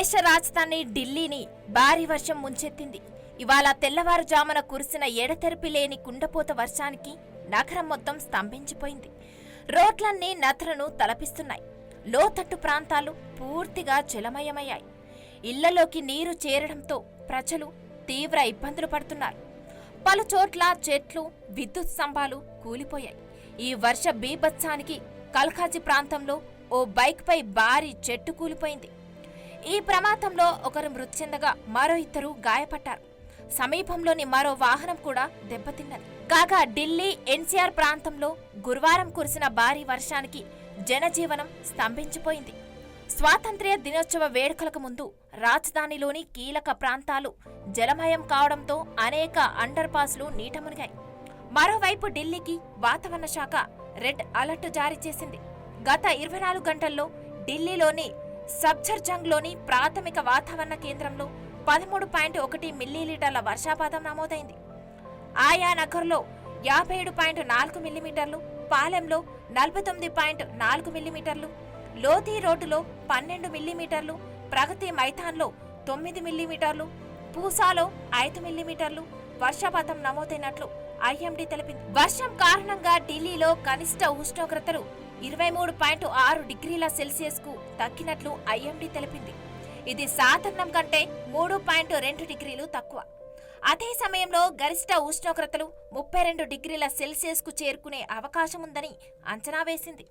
దేశ రాజధాని ఢిల్లీని భారీ వర్షం ముంచెత్తింది. ఇవాళ తెల్లవారుజామున కురిసిన ఎడతెరిపి లేని కుండపోత వర్షానికి నగరం మొత్తం స్తంభించిపోయింది. రోడ్లన్నీ నదులను తలపిస్తున్నాయి. లోతట్టు ప్రాంతాలు పూర్తిగా జలమయమయ్యాయి. ఇళ్లలోకి నీరు చేరడంతో ప్రజలు తీవ్ర ఇబ్బందులు పడుతున్నారు. పలుచోట్ల చెట్లు, విద్యుత్ స్తంభాలు కూలిపోయాయి. ఈ వర్ష బీభత్సానికి కల్కాజీ ప్రాంతంలో ఓ బైక్పై భారీ చెట్టు కూలిపోయింది. ఈ ప్రమాదంలో ఒకరు మృతి చెందగా మరో ఇద్దరు గాయపడ్డారు. సమీపంలోని మరో వాహనం కూడా దెబ్బతిన్నది. కాగా ఢిల్లీ ఎన్సీఆర్ ప్రాంతంలో గురువారం కురిసిన భారీ వర్షానికి జనజీవనం స్తంభించిపోయింది. స్వాతంత్ర్య దినోత్సవ వేడుకలకు ముందు రాజధానిలోని కీలక ప్రాంతాలు జలమయం కావడంతో అనేక అండర్ పాస్లు నీట మునిగాయి. మరోవైపు ఢిల్లీకి వాతావరణ శాఖ రెడ్ అలర్ట్ జారీ చేసింది. గత 24 గంటల్లో ఢిల్లీలోని సబ్జర్జంగ్లోని ప్రాథమిక వాతావరణ కేంద్రంలో 13.1 మిల్లీలీటర్ల వర్షపాతం నమోదైంది. ఆయా నగర్లో 57.4 మిల్లీమీటర్లు, పాలెంలో 49.4 మిల్లీమీటర్లు, లోధి రోడ్డులో 12 మిల్లీమీటర్లు, ప్రగతి మైదాన్లో 9 మిల్లీమీటర్లు, పూసాలో 5 మిల్లీమీటర్లు వర్షపాతం నమోదైనట్లు ఐఎండీ తెలిపింది. వర్షం కారణంగా ఢిల్లీలో కనిష్ట ఉష్ణోగ్రతలు 23.6 డిగ్రీల సెల్సియస్కు తగ్గినట్లు ఐఎండీ తెలిపింది. ఇది సాధారణం కంటే 3.2 డిగ్రీలు తక్కువ. అదే సమయంలో గరిష్ట ఉష్ణోగ్రతలు 32 డిగ్రీల సెల్సియస్కు చేరుకునే అవకాశం ఉందని అంచనా వేసింది.